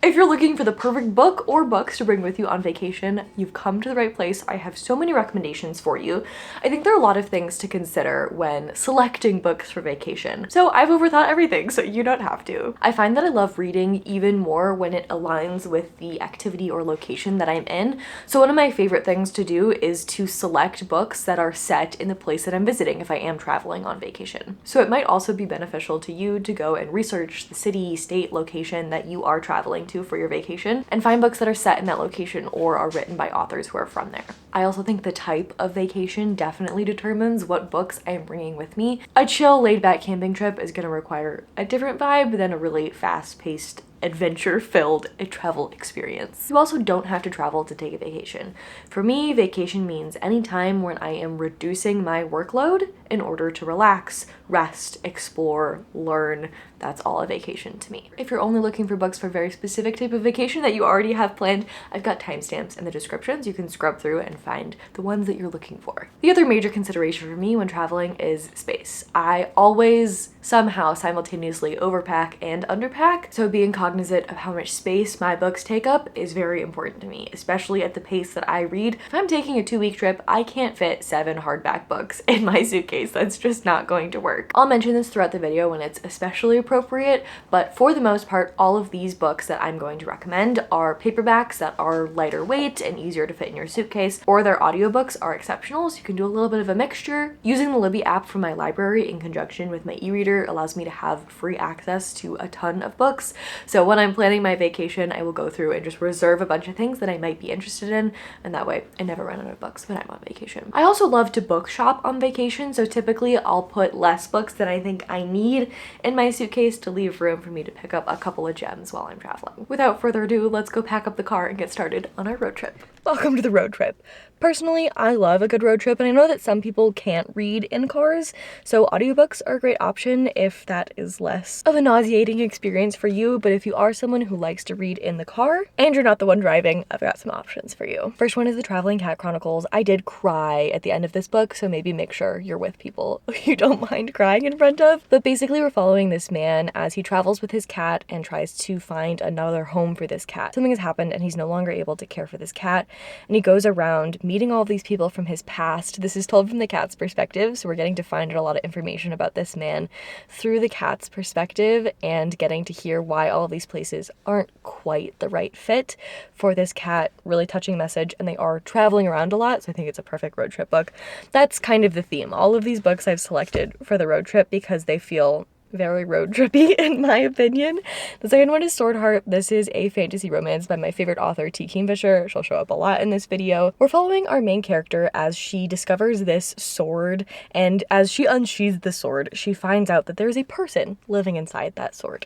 If you're looking for the perfect book or books to bring with you on vacation, you've come to the right place. I have so many recommendations for you. I think there are a lot of things to consider when selecting books for vacation. So I've overthought everything, so you don't have to. I find that I love reading even more when it aligns with the activity or location that I'm in. So one of my favorite things to do is to select books that are set in the place that I'm visiting if I am traveling on vacation. So it might also be beneficial to you to go and research the city, state, location that you are traveling to for your vacation and find books that are set in that location or are written by authors who are from there. I also think the type of vacation definitely determines what books I am bringing with me. A chill, laid-back camping trip is going to require a different vibe than a really fast-paced, adventure-filled travel experience. You also don't have to travel to take a vacation. For me, vacation means any time when I am reducing my workload in order to relax, rest, explore, learn. That's all a vacation to me. If you're only looking for books for a very specific type of vacation that you already have planned, I've got timestamps in the descriptions. You can scrub through and find the ones that you're looking for. The other major consideration for me when traveling is space. I always somehow simultaneously overpack and underpack, so being cognizant of how much space my books take up is very important to me, especially at the pace that I read. If I'm taking a 2-week trip, I can't fit 7 hardback books in my suitcase. That's just not going to work. I'll mention this throughout the video when it's especially appropriate, but for the most part, all of these books that I'm going to recommend are paperbacks that are lighter weight and easier to fit in your suitcase, or their audiobooks are exceptional, so you can do a little bit of a mixture. Using the Libby app from my library in conjunction with my e-reader allows me to have free access to a ton of books. So when I'm planning my vacation, I will go through and just reserve a bunch of things that I might be interested in, and that way I never run out of books when I'm on vacation. I also love to book shop on vacation, so typically I'll put less books than I think I need in my suitcase to leave room for me to pick up a couple of gems while I'm traveling. Without further ado, let's go pack up the car and get started on our road trip. Welcome to the road trip. Personally, I love a good road trip, and I know that some people can't read in cars, so audiobooks are a great option if that is less of a nauseating experience for you, but if you are someone who likes to read in the car and you're not the one driving, I've got some options for you. First one is The Traveling Cat Chronicles. I did cry at the end of this book, so maybe make sure you're with people you don't mind crying in front of. But basically, we're following this man as he travels with his cat and tries to find another home for this cat. Something has happened and he's no longer able to care for this cat, and he goes around meeting all of these people from his past. This is told from the cat's perspective, so we're getting to find out a lot of information about this man through the cat's perspective and getting to hear why all of these places aren't quite the right fit for this cat. Really touching message, and they are traveling around a lot, so I think it's a perfect road trip book. That's kind of the theme. All of these books I've selected for the road trip because they feel very road trippy in my opinion. The second one is Sword Heart. This is a fantasy romance by my favorite author, T. Kingfisher. She'll show up a lot in this video. We're following our main character as she discovers this sword, and as she unsheathes the sword, she finds out that there's a person living inside that sword.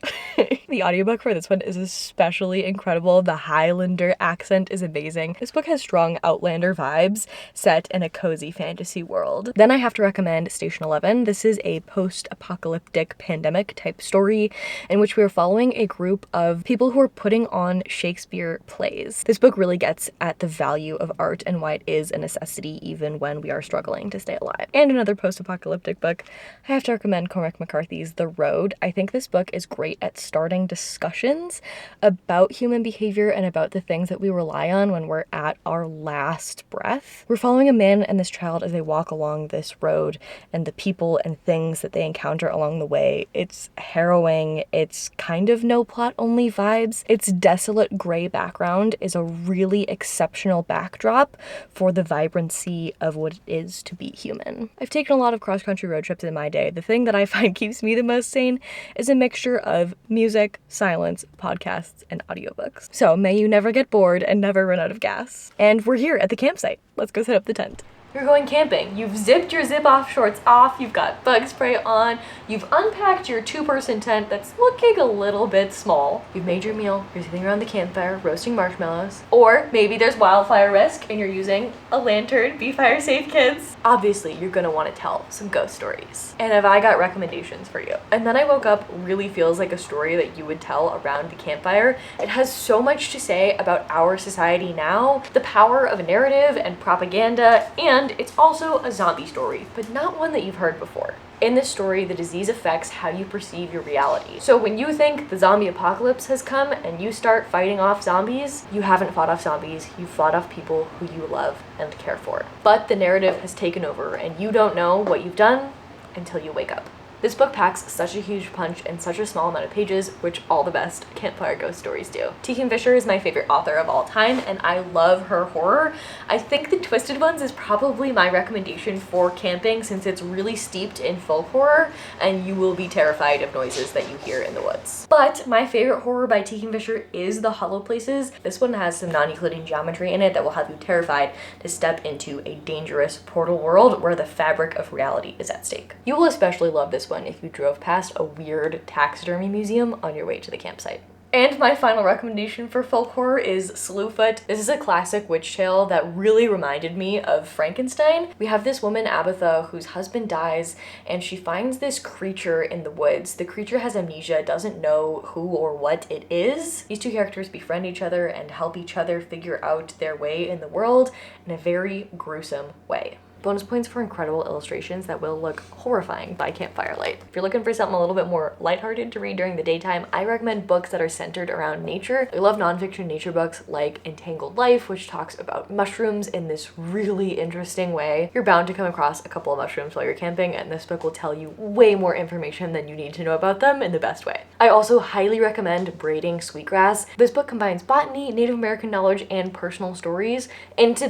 The audiobook for this one is especially incredible. The Highlander accent is amazing. This book has strong Outlander vibes set in a cozy fantasy world. Then I have to recommend Station 11. This is a post-apocalyptic pandemic type story in which we are following a group of people who are putting on Shakespeare plays. This book really gets at the value of art and why it is a necessity even when we are struggling to stay alive. And another post-apocalyptic book, I have to recommend Cormac McCarthy's The Road. I think this book is great at starting discussions about human behavior and about the things that we rely on when we're at our last breath. We're following a man and this child as they walk along this road and the people and things that they encounter along the way. It's harrowing. It's kind of no plot only vibes. Its desolate gray background is a really exceptional backdrop for the vibrancy of what it is to be human. I've taken a lot of cross-country road trips in my day. The thing that I find keeps me the most sane is a mixture of music, silence, podcasts, and audiobooks. So may you never get bored and never run out of gas. And we're here at the campsite. Let's go set up the tent. You're going camping. You've zipped your zip-off shorts off, you've got bug spray on, you've unpacked your 2-person tent that's looking a little bit small. You've made your meal, you're sitting around the campfire roasting marshmallows. Or maybe there's wildfire risk and you're using a lantern. Be fire safe, kids. Obviously, you're gonna want to tell some ghost stories. And have I got recommendations for you? And Then I Woke Up really feels like a story that you would tell around the campfire. It has so much to say about our society now, the power of a narrative and propaganda, and it's also a zombie story, but not one that you've heard before. In this story, the disease affects how you perceive your reality. So when you think the zombie apocalypse has come and you start fighting off zombies, you haven't fought off zombies, you've fought off people who you love and care for. But the narrative has taken over and you don't know what you've done until you wake up. This book packs such a huge punch in such a small amount of pages, which all the best campfire ghost stories do. T. Kingfisher is my favorite author of all time, and I love her horror. I think The Twisted Ones is probably my recommendation for camping since it's really steeped in folk horror, and you will be terrified of noises that you hear in the woods. But my favorite horror by T. Kingfisher is The Hollow Places. This one has some non-Euclidean geometry in it that will have you terrified to step into a dangerous portal world where the fabric of reality is at stake. You will especially love this one if you drove past a weird taxidermy museum on your way to the campsite. And my final recommendation for folk horror is Slewfoot. This is a classic witch tale that really reminded me of Frankenstein. We have this woman, Abatha, whose husband dies, and she finds this creature in the woods. The creature has amnesia, doesn't know who or what it is. These two characters befriend each other and help each other figure out their way in the world in a very gruesome way. Bonus points for incredible illustrations that will look horrifying by campfire light. If you're looking for something a little bit more lighthearted to read during the daytime, I recommend books that are centered around nature. I love nonfiction nature books like Entangled Life, which talks about mushrooms in this really interesting way. You're bound to come across a couple of mushrooms while you're camping, and this book will tell you way more information than you need to know about them in the best way. I also highly recommend Braiding Sweetgrass. This book combines botany, Native American knowledge, and personal stories into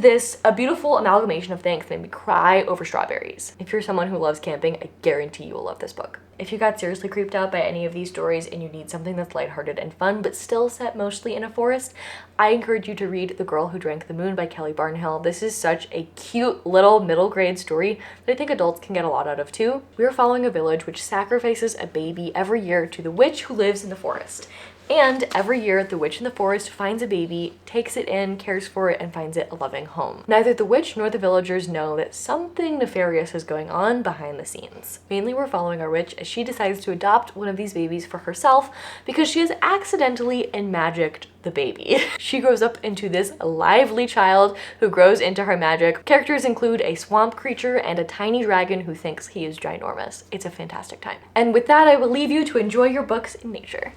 a beautiful amalgamation of things that made me cry over strawberries. If you're someone who loves camping, I guarantee you will love this book. If you got seriously creeped out by any of these stories and you need something that's lighthearted and fun, but still set mostly in a forest, I encourage you to read The Girl Who Drank the Moon by Kelly Barnhill. This is such a cute little middle grade story that I think adults can get a lot out of too. We are following a village which sacrifices a baby every year to the witch who lives in the forest. And every year, the witch in the forest finds a baby, takes it in, cares for it, and finds it a loving home. Neither the witch nor the villagers know that something nefarious is going on behind the scenes. Mainly, we're following our witch as she decides to adopt one of these babies for herself because she has accidentally enmagicked the baby. She grows up into this lively child who grows into her magic. Characters include a swamp creature and a tiny dragon who thinks he is ginormous. It's a fantastic time. And with that, I will leave you to enjoy your books in nature.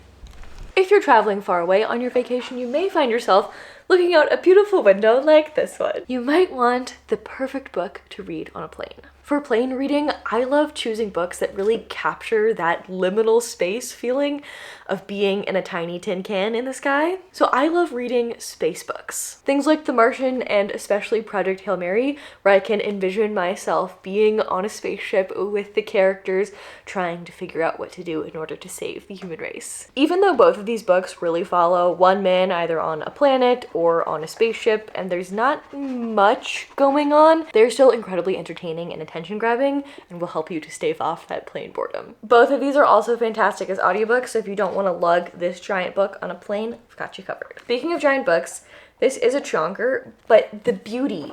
If you're traveling far away on your vacation, you may find yourself looking out a beautiful window like this one. You might want the perfect book to read on a plane. For plane reading, I love choosing books that really capture that liminal space feeling of being in a tiny tin can in the sky. So I love reading space books. Things like The Martian and especially Project Hail Mary, where I can envision myself being on a spaceship with the characters trying to figure out what to do in order to save the human race. Even though both of these books really follow one man either on a planet or on a spaceship, and there's not much going on, they're still incredibly entertaining and attention grabbing and will help you to stave off that plane boredom. Both of these are also fantastic as audiobooks, so if you don't want to lug this giant book on a plane, I've got you covered. Speaking of giant books, this is a chonker, but the beauty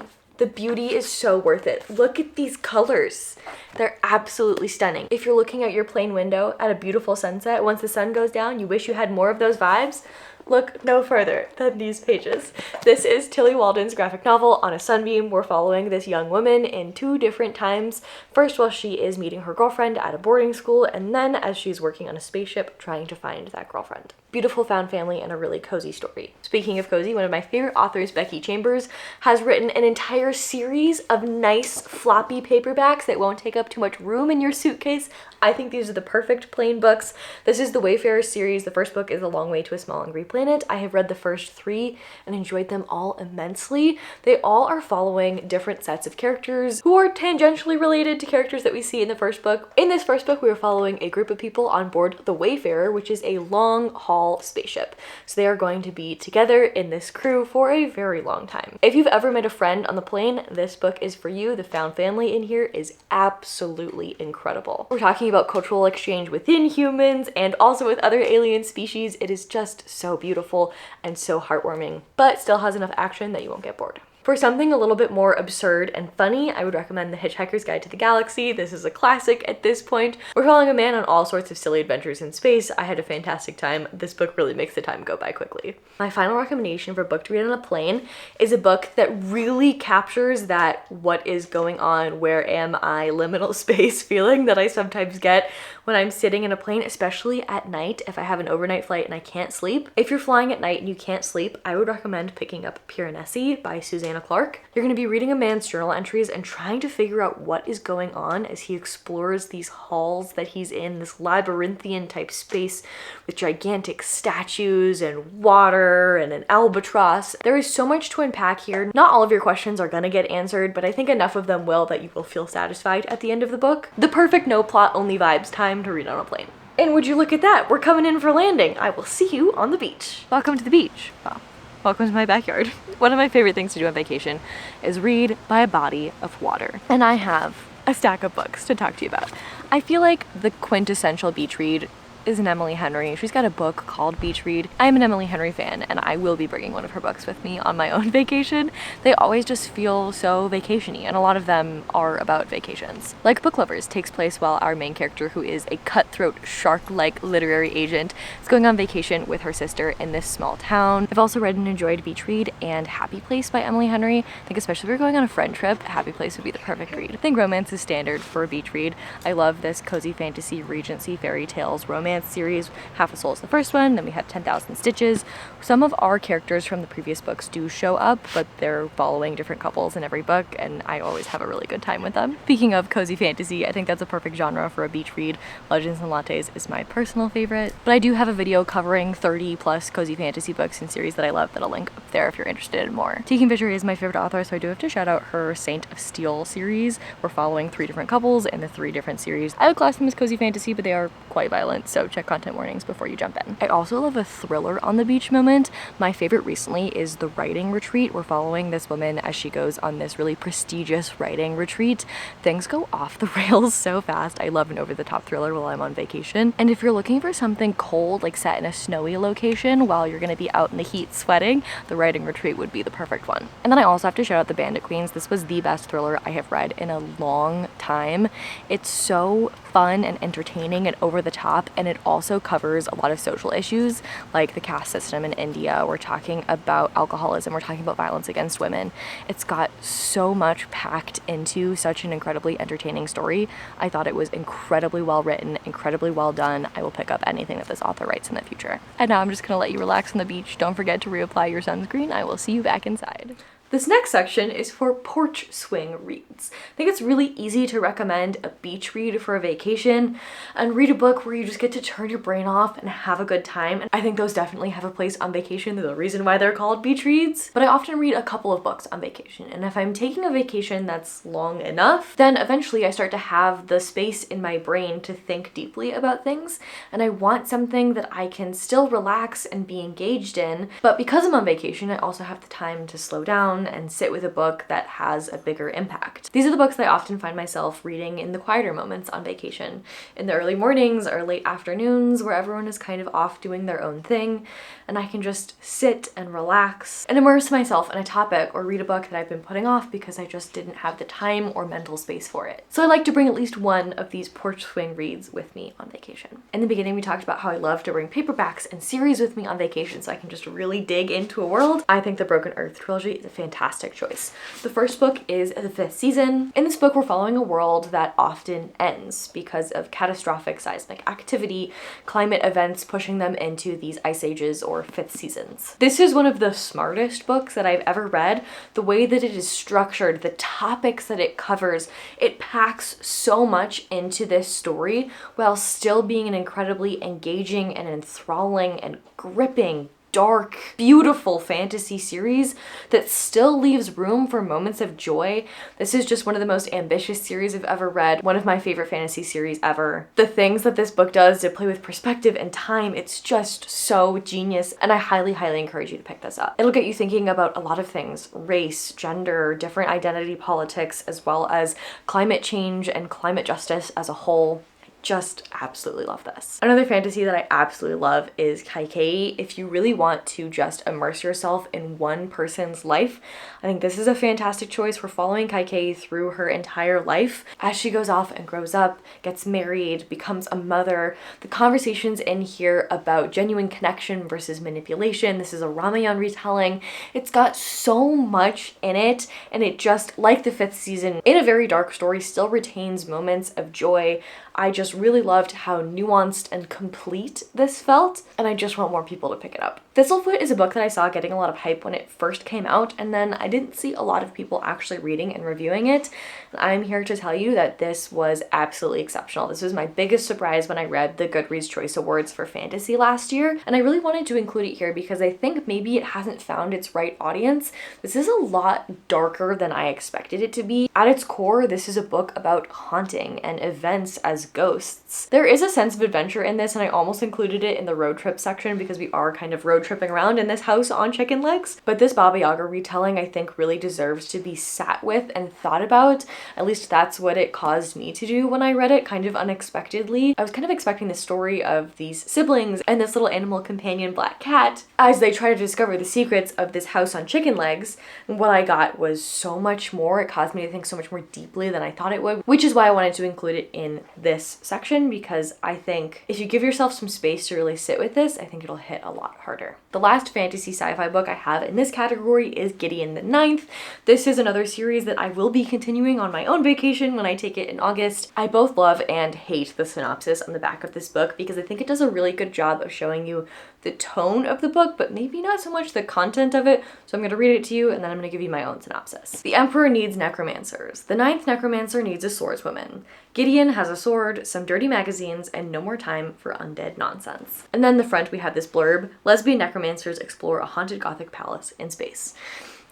is so worth it. Look at these colors. They're absolutely stunning. If you're looking out your plane window at a beautiful sunset, once the sun goes down, you wish you had more of those vibes, look no further than these pages. This is Tilly Walden's graphic novel On a Sunbeam. We're following this young woman in two different times. First while she is meeting her girlfriend at a boarding school, and then as she's working on a spaceship trying to find that girlfriend. Beautiful found family and a really cozy story. Speaking of cozy, one of my favorite authors, Becky Chambers, has written an entire series of nice floppy paperbacks that won't take up too much room in your suitcase. I think these are the perfect plane books. This is the Wayfarer series. The first book is A Long Way to a Small Angry Planet. I have read the first three and enjoyed them all immensely. They all are following different sets of characters who are tangentially related to characters that we see in the first book. In this first book, we are following a group of people on board the Wayfarer, which is a long haul spaceship. So they are going to be together in this crew for a very long time. If you've ever met a friend on the plane, this book is for you. The found family in here is absolutely incredible. We're talking about cultural exchange within humans and also with other alien species. It is just so beautiful and so heartwarming, but still has enough action that you won't get bored. For something a little bit more absurd and funny, I would recommend The Hitchhiker's Guide to the Galaxy. This is a classic at this point. We're following a man on all sorts of silly adventures in space. I had a fantastic time. This book really makes the time go by quickly. My final recommendation for a book to read on a plane is a book that really captures that what is going on, where am I liminal space feeling that I sometimes get when I'm sitting in a plane, especially at night if I have an overnight flight and I can't sleep. If you're flying at night and you can't sleep, I would recommend picking up Piranesi by Susanna Clarke. You're going to be reading a man's journal entries and trying to figure out what is going on as he explores these halls that he's in, this labyrinthian type space with gigantic statues and water and an albatross. There is so much to unpack here. Not all of your questions are going to get answered, but I think enough of them will that you will feel satisfied at the end of the book. The perfect no plot, only vibes time to read on a plane. And would you look at that? We're coming in for landing. I will see you on the beach. Welcome to the beach. Wow. Welcome to my backyard. One of my favorite things to do on vacation is read by a body of water. And I have a stack of books to talk to you about. I feel like the quintessential beach read is an Emily Henry. She's got a book called Beach Read. I'm an Emily Henry fan, and I will be bringing one of her books with me on my own vacation. They always just feel so vacation-y, and a lot of them are about vacations. Like Book Lovers takes place while our main character, who is a cutthroat, shark-like literary agent, is going on vacation with her sister in this small town. I've also read and enjoyed Beach Read and Happy Place by Emily Henry. I think especially if you're going on a friend trip, Happy Place would be the perfect read. I think romance is standard for a beach read. I love this cozy fantasy Regency fairy tales romance series. Half a Soul is the first one, then we had 10,000 Stitches. Some of our characters from the previous books do show up, but they're following different couples in every book, and I always have a really good time with them. Speaking of cozy fantasy, I think that's a perfect genre for a beach read. Legends and Lattes is my personal favorite, but I do have a video covering 30 plus cozy fantasy books and series that I love that I'll link up there if you're interested in more. T. Kim Fisher is my favorite author, so I do have to shout out her Saint of Steel series. We're following 3 different couples in the 3 different series. I would class them as cozy fantasy, but they are quite violent, so check content warnings before you jump in. I also love a thriller on the beach moment. My favorite recently is The Writing Retreat. We're following this woman as she goes on this really prestigious writing retreat. Things go off the rails so fast. I love an over-the-top thriller while I'm on vacation. And if you're looking for something cold, like set in a snowy location while you're gonna be out in the heat sweating, The Writing Retreat would be the perfect one. And then I also have to shout out The Bandit Queens. This was the best thriller I have read in a long time. It's so fun and entertaining and over the top, and it also covers a lot of social issues like the caste system in India. We're talking about alcoholism, we're talking about violence against women. It's got so much packed into such an incredibly entertaining story. I thought it was incredibly well written, incredibly well done. I will pick up anything that this author writes in the future. And now I'm just gonna let you relax on the beach. Don't forget to reapply your sunscreen. I will see you back inside. This next section is for porch swing reads. I think it's really easy to recommend a beach read for a vacation and read a book where you just get to turn your brain off and have a good time. And I think those definitely have a place on vacation. There's a reason why they're called beach reads. But I often read a couple of books on vacation. And if I'm taking a vacation that's long enough, then eventually I start to have the space in my brain to think deeply about things. And I want something that I can still relax and be engaged in. But because I'm on vacation, I also have the time to slow down and sit with a book that has a bigger impact. These are the books that I often find myself reading in the quieter moments on vacation, in the early mornings or late afternoons where everyone is kind of off doing their own thing, and I can just sit and relax and immerse myself in a topic or read a book that I've been putting off because I just didn't have the time or mental space for it. So I like to bring at least one of these porch swing reads with me on vacation. In the beginning, we talked about how I love to bring paperbacks and series with me on vacation so I can just really dig into a world. I think the Broken Earth trilogy is a fantastic choice. The first book is The Fifth Season. In this book, we're following a world that often ends because of catastrophic seismic activity, climate events pushing them into these ice ages or fifth seasons. This is one of the smartest books that I've ever read. The way that it is structured, the topics that it covers, it packs so much into this story while still being an incredibly engaging and enthralling and gripping, dark, beautiful fantasy series that still leaves room for moments of joy. This is just one of the most ambitious series I've ever read, one of my favorite fantasy series ever. The things that this book does to play with perspective and time, it's just so genius, and I highly, highly encourage you to pick this up. It'll get you thinking about a lot of things: race, gender, different identity politics, as well as climate change and climate justice as a whole. Just absolutely love this. Another fantasy that I absolutely love is Kaikei. If you really want to just immerse yourself in one person's life, I think this is a fantastic choice. We're following Kaikei through her entire life as she goes off and grows up, gets married, becomes a mother. The conversations in here about genuine connection versus manipulation. This is a Ramayan retelling. It's got so much in it, and it just, like the 5th season, in a very dark story, still retains moments of joy. I just really loved how nuanced and complete this felt, and I just want more people to pick it up. Thistlefoot is a book that I saw getting a lot of hype when it first came out, and then I didn't see a lot of people actually reading and reviewing it. And I'm here to tell you that this was absolutely exceptional. This was my biggest surprise when I read the Goodreads Choice Awards for Fantasy last year, and I really wanted to include it here because I think maybe it hasn't found its right audience. This is a lot darker than I expected it to be. At its core, this is a book about haunting and events as ghosts. There is a sense of adventure in this, and I almost included it in the road trip section because we are kind of road tripping around in this house on chicken legs. But this Baba Yaga retelling I think really deserves to be sat with and thought about. At least that's what it caused me to do when I read it, kind of unexpectedly. I was kind of expecting the story of these siblings and this little animal companion black cat as they try to discover the secrets of this house on chicken legs. And what I got was so much more. It caused me to think so much more deeply than I thought it would, which is why I wanted to include it in this section, because I think if you give yourself some space to really sit with this, I think it'll hit a lot harder. The last fantasy sci-fi book I have in this category is Gideon the Ninth. This is another series that I will be continuing on my own vacation when I take it in August. I both love and hate the synopsis on the back of this book because I think it does a really good job of showing you the tone of the book, but maybe not so much the content of it. So I'm going to read it to you and then I'm going to give you my own synopsis. The Emperor needs necromancers. The 9th necromancer needs a swordswoman. Gideon has a sword, some dirty magazines, and no more time for undead nonsense. And then the front we have this blurb: lesbian necromancers explore a haunted Gothic palace in space.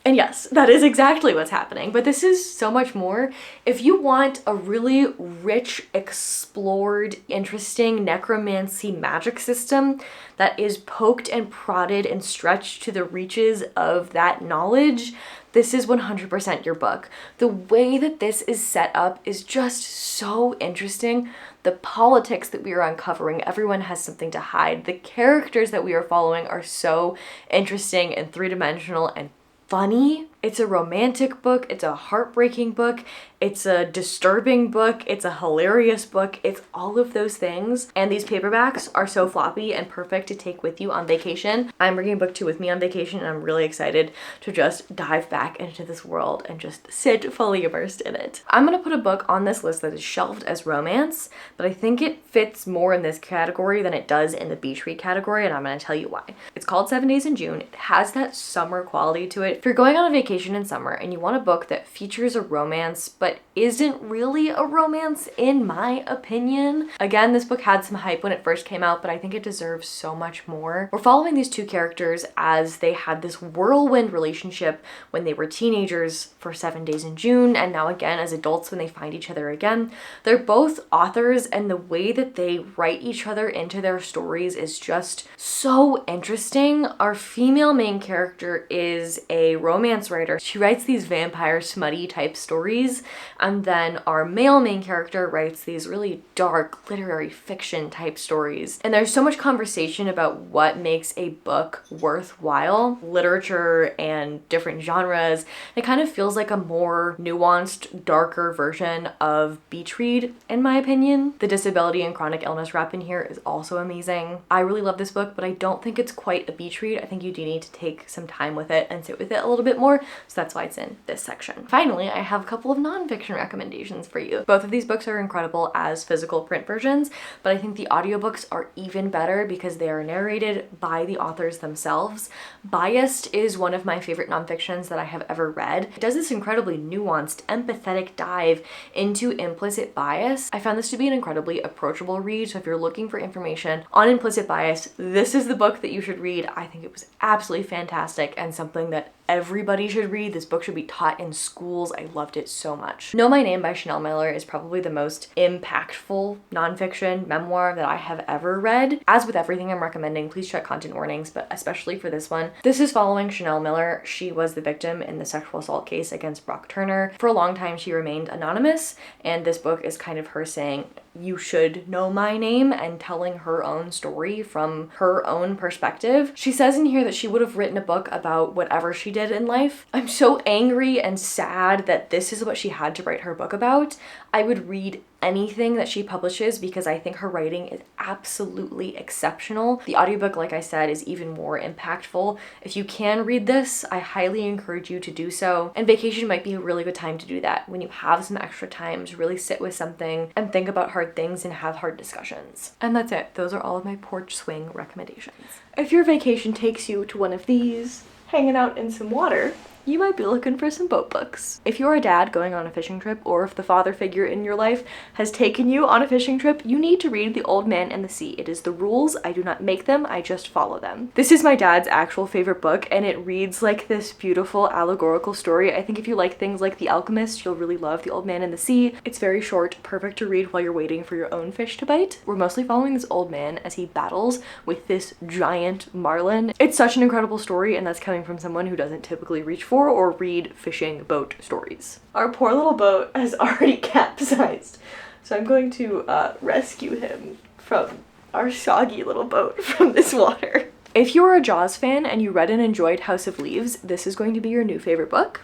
And yes, that is exactly what's happening, but this is so much more. If you want a really rich, explored, interesting necromancy magic system that is poked and prodded and stretched to the reaches of that knowledge, this is 100% your book. The way that this is set up is just so interesting. The politics that we are uncovering, everyone has something to hide. The characters that we are following are so interesting and three-dimensional and funny. It's a romantic book, it's a heartbreaking book, it's a disturbing book, it's a hilarious book, it's all of those things. And these paperbacks are so floppy and perfect to take with you on vacation. I'm bringing book 2 with me on vacation and I'm really excited to just dive back into this world and just sit fully immersed in it. I'm gonna put a book on this list that is shelved as romance, but I think it fits more in this category than it does in the beach read category, and I'm gonna tell you why. It's called 7 Days in June. It has that summer quality to it. If you're going on a vacation in summer and you want a book that features a romance but isn't really a romance in my opinion. Again, this book had some hype when it first came out, but I think it deserves so much more. We're following these two characters as they had this whirlwind relationship when they were teenagers for 7 Days in June, and now again as adults when they find each other again. They're both authors, and the way that they write each other into their stories is just so interesting. Our female main character is a romance writer. She writes these vampire smutty type stories, and then our male main character writes these really dark literary fiction type stories. And there's so much conversation about what makes a book worthwhile, literature and different genres. It kind of feels like a more nuanced, darker version of beach read, in my opinion. The disability and chronic illness wrap in here is also amazing. I really love this book, but I don't think it's quite a beach read. I think you do need to take some time with it and sit with it a little bit more, so that's why it's in this section. Finally, I have a couple of nonfiction recommendations for you. Both of these books are incredible as physical print versions, but I think the audiobooks are even better because they are narrated by the authors themselves. Biased is one of my favorite nonfictions that I have ever read. It does this incredibly nuanced, empathetic dive into implicit bias. I found this to be an incredibly approachable read, so if you're looking for information on implicit bias, this is the book that you should read. I think it was absolutely fantastic and something that everybody should should read. This book should be taught in schools. I loved it so much. Know My Name by Chanel Miller is probably the most impactful nonfiction memoir that I have ever read. As with everything I'm recommending, please check content warnings, but especially for this one. This is following Chanel Miller. She was the victim in the sexual assault case against Brock Turner. For a long time, she remained anonymous, and this book is kind of her saying, you should know my name, and telling her own story from her own perspective. She says in here that she would have written a book about whatever she did in life. I'm so angry and sad that this is what she had to write her book about. I would read anything that she publishes because I think her writing is absolutely exceptional. The audiobook, like I said, is even more impactful. If you can read this, I highly encourage you to do so. And vacation might be a really good time to do that. When you have some extra time to really sit with something and think about hard things and have hard discussions. And that's it. Those are all of my Porch Swing recommendations. If your vacation takes you to one of these, hanging out in some water, you might be looking for some boat books. If you're a dad going on a fishing trip, or if the father figure in your life has taken you on a fishing trip, you need to read The Old Man and the Sea. It is the rules. I do not make them, I just follow them. This is my dad's actual favorite book, and it reads like this beautiful allegorical story. I think if you like things like The Alchemist, you'll really love The Old Man and the Sea. It's very short, perfect to read while you're waiting for your own fish to bite. We're mostly following this old man as he battles with this giant marlin. It's such an incredible story, and that's coming from someone who doesn't typically reach for or read fishing boat stories. Our poor little boat has already capsized, so I'm going to rescue him from our soggy little boat from this water. If you're a Jaws fan and you read and enjoyed House of Leaves, this is going to be your new favorite book.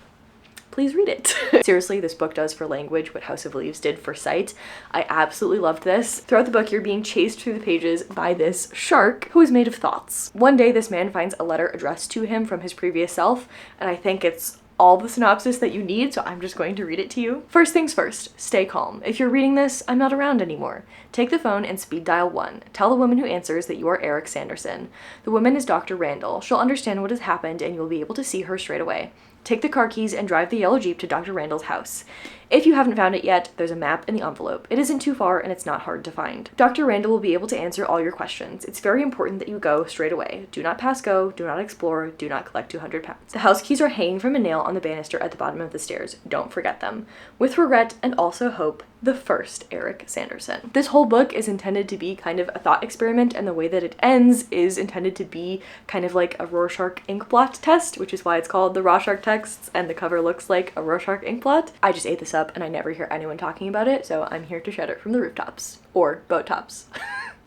Please read it. Seriously, this book does for language what House of Leaves did for sight. I absolutely loved this. Throughout the book, you're being chased through the pages by this shark who is made of thoughts. One day, this man finds a letter addressed to him from his previous self, and I think it's all the synopsis that you need, so I'm just going to read it to you. First things first, stay calm. If you're reading this, I'm not around anymore. Take the phone and speed dial 1. Tell the woman who answers that you are Eric Sanderson. The woman is Dr. Randall. She'll understand what has happened and you'll be able to see her straight away. Take the car keys and drive the yellow Jeep to Dr. Randall's house. If you haven't found it yet, there's a map in the envelope. It isn't too far and it's not hard to find. Dr. Randall will be able to answer all your questions. It's very important that you go straight away. Do not pass go, do not explore, do not collect 200 pounds. The house keys are hanging from a nail on the banister at the bottom of the stairs. Don't forget them. With regret and also hope, the first Eric Sanderson. This whole book is intended to be kind of a thought experiment, and the way that it ends is intended to be kind of like a Rorschach ink blot test, which is why it's called the Rorschach texts, and the cover looks like a Rorschach ink blot. I just ate this up and I never hear anyone talking about it, so I'm here to shout it from the rooftops. Or boat tops.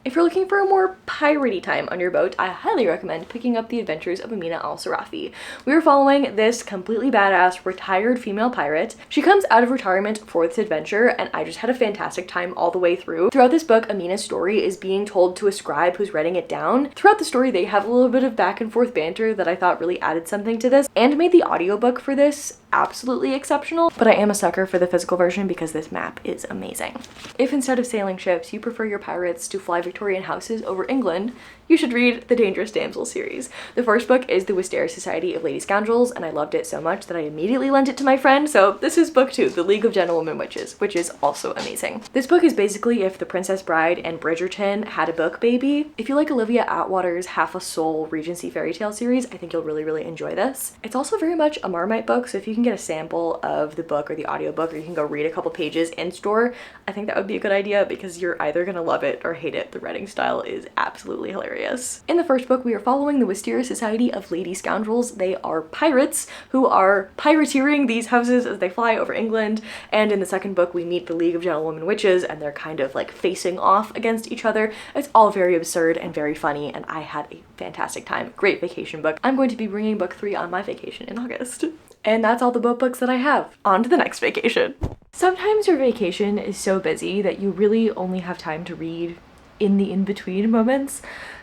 If you're looking for a more piratey time on your boat, I highly recommend picking up The Adventures of Amina al-Sarafi. We are following this completely badass retired female pirate. She comes out of retirement for this adventure, and I just had a fantastic time all the way through. Throughout this book, Amina's story is being told to a scribe who's writing it down. Throughout the story, they have a little bit of back and forth banter that I thought really added something to this, and made the audiobook for this absolutely exceptional, but I am a sucker for the physical version because this map is amazing. If instead of sailing ships, you prefer your pirates to fly Victorian houses over England, you should read the Dangerous Damsel series. The first book is The Wisteria Society of Lady Scoundrels, and I loved it so much that I immediately lent it to my friend, so this is book 2, The League of Gentlewomen Witches, which is also amazing. This book is basically if The Princess Bride and Bridgerton had a book baby. If you like Olivia Atwater's Half a Soul Regency fairy tale series, I think you'll really enjoy this. It's also very much a Marmite book, so if you can get a sample of the book or the audiobook, or you can go read a couple pages in store, I think that would be a good idea because you're either gonna love it or hate it. The writing style is absolutely hilarious. In the first book, we are following the Wisteria Society of Lady Scoundrels. They are pirates who are pirateering these houses as they fly over England, and in the second book, we meet the League of Gentlewomen Witches, and they're kind of like facing off against each other. It's all very absurd and very funny, and I had a fantastic time. Great vacation book. I'm going to be bringing book 3 on my vacation in August. And that's all the boat books that I have. On to the next vacation. Sometimes your vacation is so busy that you really only have time to read in the in-between moments,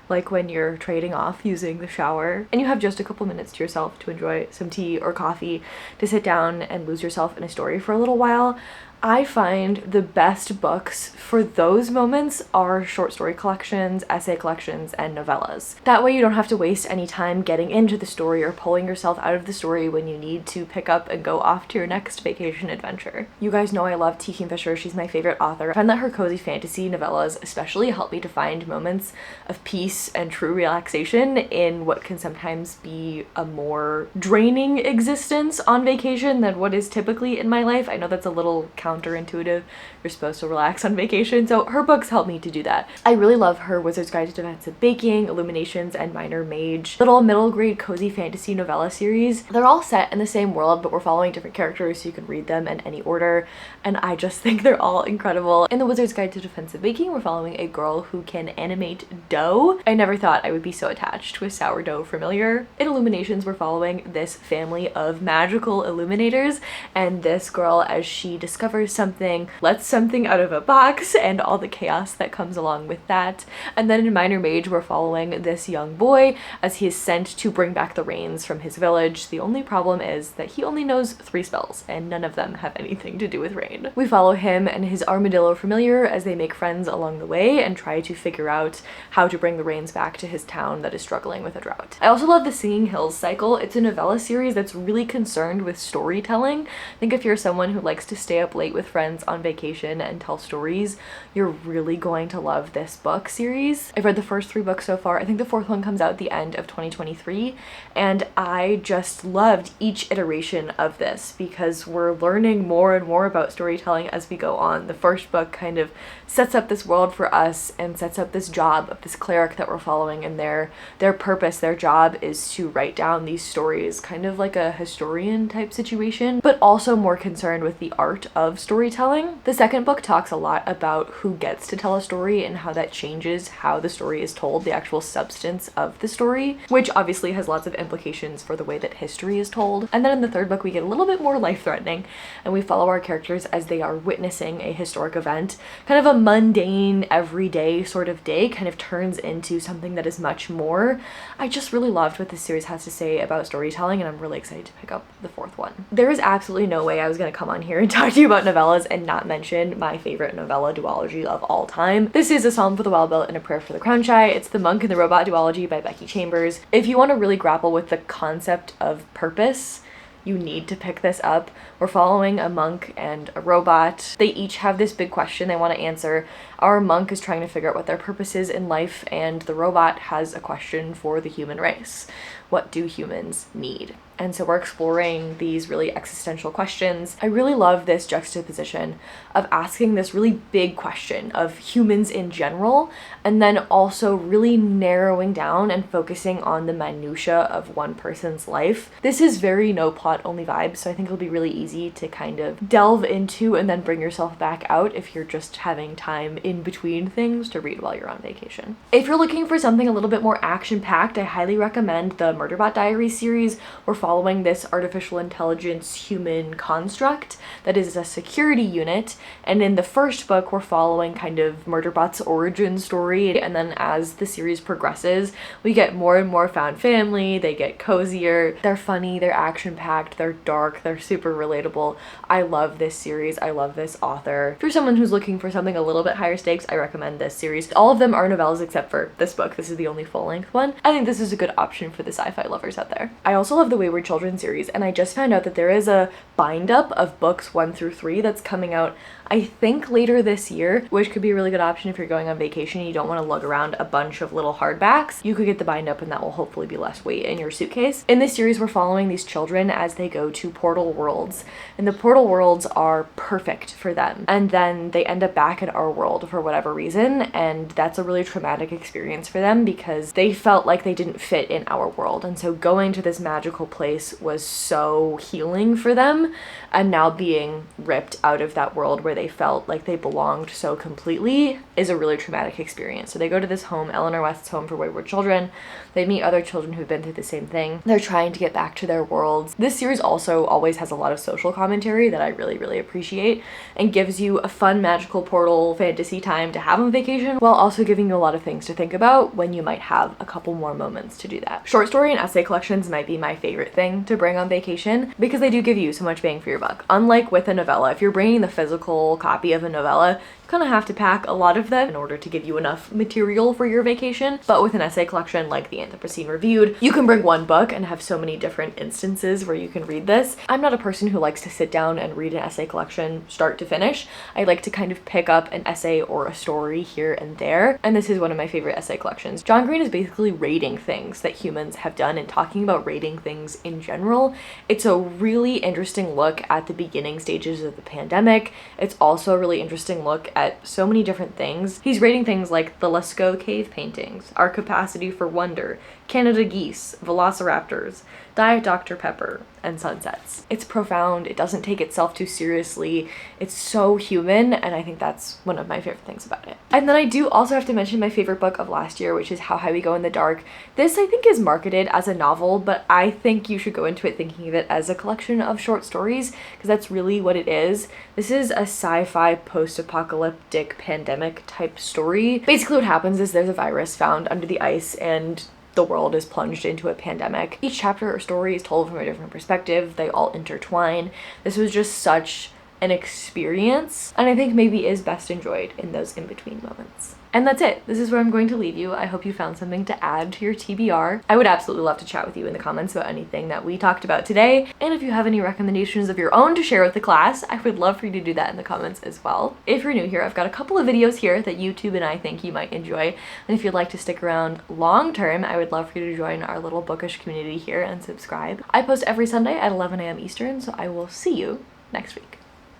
like when you're trading off using the shower and you have just a couple minutes to yourself to enjoy some tea or coffee, to sit down and lose yourself in a story for a little while. I find the best books for those moments are short story collections, essay collections, and novellas. That way you don't have to waste any time getting into the story or pulling yourself out of the story when you need to pick up and go off to your next vacation adventure. You guys know I love T. Kingfisher. She's my favorite author. I find that her cozy fantasy novellas especially help me to find moments of peace and true relaxation in what can sometimes be a more draining existence on vacation than what is typically in my life. I know that's a little counterintuitive. You're supposed to relax on vacation, so her books help me to do that. I really love her Wizard's Guide to Defensive Baking, Illuminations, and Minor Mage little middle grade cozy fantasy novella series. They're all set in the same world, but we're following different characters so you can read them in any order, and I just think they're all incredible. In the Wizard's Guide to Defensive Baking, we're following a girl who can animate dough. I never thought I would be so attached to a sourdough familiar. In Illuminations, we're following this family of magical illuminators, and this girl, as she discovers something, lets something out of a box, and all the chaos that comes along with that. And then in Minor Mage, we're following this young boy as he is sent to bring back the rains from his village. The only problem is that he only knows 3 spells, and none of them have anything to do with rain. We follow him and his armadillo familiar as they make friends along the way and try to figure out how to bring the rains back to his town that is struggling with a drought. I also love the Singing Hills cycle. It's a novella series that's really concerned with storytelling. I think if you're someone who likes to stay up late with friends on vacation and tell stories, you're really going to love this book series. I've read the first 3 books so far. I think the 4th one comes out at the end of 2023, and I just loved each iteration of this because we're learning more and more about storytelling as we go on. The first book kind of sets up this world for us and sets up this job of this cleric that we're following, and their purpose, their job is to write down these stories, kind of like a historian type situation, but also more concerned with the art of storytelling. The second book talks a lot about who gets to tell a story and how that changes how the story is told, the actual substance of the story, which obviously has lots of implications for the way that history is told. And then in the third book, we get a little bit more life-threatening, and we follow our characters as they are witnessing a historic event. Kind of a mundane, everyday sort of day kind of turns into something that is much more. I just really loved what this series has to say about storytelling, and I'm really excited to pick up the 4th one. There is absolutely no way I was going to come on here and talk to you about novellas and not mention my favorite novella duology of all time. This is A Psalm for the Wild-Built and A Prayer for the Crown-Shy. It's The Monk and the Robot duology by Becky Chambers. If you want to really grapple with the concept of purpose, you need to pick this up. We're following a monk and a robot. They each have this big question they want to answer. Our monk is trying to figure out what their purpose is in life, and the robot has a question for the human race. What do humans need? And so we're exploring these really existential questions. I really love this juxtaposition of asking this really big question of humans in general, and then also really narrowing down and focusing on the minutia of one person's life. This is very no plot only vibes, so I think it'll be really easy to kind of delve into and then bring yourself back out if you're just having time in between things to read while you're on vacation. If you're looking for something a little bit more action-packed, I highly recommend the Murderbot Diaries series. We're following this artificial intelligence human construct that is a security unit, and in the first book we're following kind of Murderbot's origin story, and then as the series progresses we get more and more found family. They get cozier, they're funny, they're action-packed, they're dark, they're super relatable. I love this series, I love this author. For someone who's looking for something a little bit higher stakes, I recommend this series. All of them are novellas except for this book. This is the only full-length one. I think this is a good option for the sci-fi lovers out there. I also love the Wayward Children series, and I just found out that there is a bind-up of books 1 through 3 that's coming out I think later this year, which could be a really good option if you're going on vacation and you don't want to lug around a bunch of little hardbacks. You could get the bind up and that will hopefully be less weight in your suitcase. In this series, we're following these children as they go to portal worlds, and the portal worlds are perfect for them. And then they end up back in our world for whatever reason, and that's a really traumatic experience for them because they felt like they didn't fit in our world. And so going to this magical place was so healing for them, and now being ripped out of that world where they felt like they belonged so completely is a really traumatic experience. So they go to this home, Eleanor West's home for wayward children. They meet other children who've been through the same thing. They're trying to get back to their worlds. This series also always has a lot of social commentary that I really, really appreciate, and gives you a fun magical portal fantasy time to have on vacation while also giving you a lot of things to think about when you might have a couple more moments to do that. Short story story and essay collections might be my favorite thing to bring on vacation because they do give you so much bang for your buck. Unlike with a novella, if you're bringing the physical copy of a novella, you kind of have to pack a lot of them in order to give you enough material for your vacation. But with an essay collection like the Anthropocene Reviewed, you can bring one book and have so many different instances where you can read this. I'm not a person who likes to sit down and read an essay collection start to finish. I like to kind of pick up an essay or a story here and there, and this is one of my favorite essay collections. John Green is basically rating things that humans have done and talking about rating things in general. It's a really interesting look at the beginning stages of the pandemic. It's also a really interesting look at so many different things. He's rating things like the Lascaux cave paintings, our capacity for wonder, Canada geese, velociraptors, Diet Dr. Pepper, and sunsets. It's profound, it doesn't take itself too seriously, it's so human, and I think that's one of my favorite things about it. And then I do also have to mention my favorite book of last year, which is How High We Go in the Dark. This I think is marketed as a novel, but I think you should go into it thinking of it as a collection of short stories, because that's really what it is. This is a sci-fi post-apocalyptic pandemic type story. Basically what happens is there's a virus found under the ice and the world is plunged into a pandemic. Each chapter or story is told from a different perspective. They all intertwine. This was just such an experience, and I think maybe is best enjoyed in those in-between moments. And that's it. This is where I'm going to leave you. I hope you found something to add to your TBR. I would absolutely love to chat with you in the comments about anything that we talked about today. And if you have any recommendations of your own to share with the class, I would love for you to do that in the comments as well. If you're new here, I've got a couple of videos here that YouTube and I think you might enjoy. And if you'd like to stick around long term, I would love for you to join our little bookish community here and subscribe. I post every Sunday at 11 a.m. Eastern, so I will see you next week.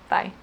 Bye.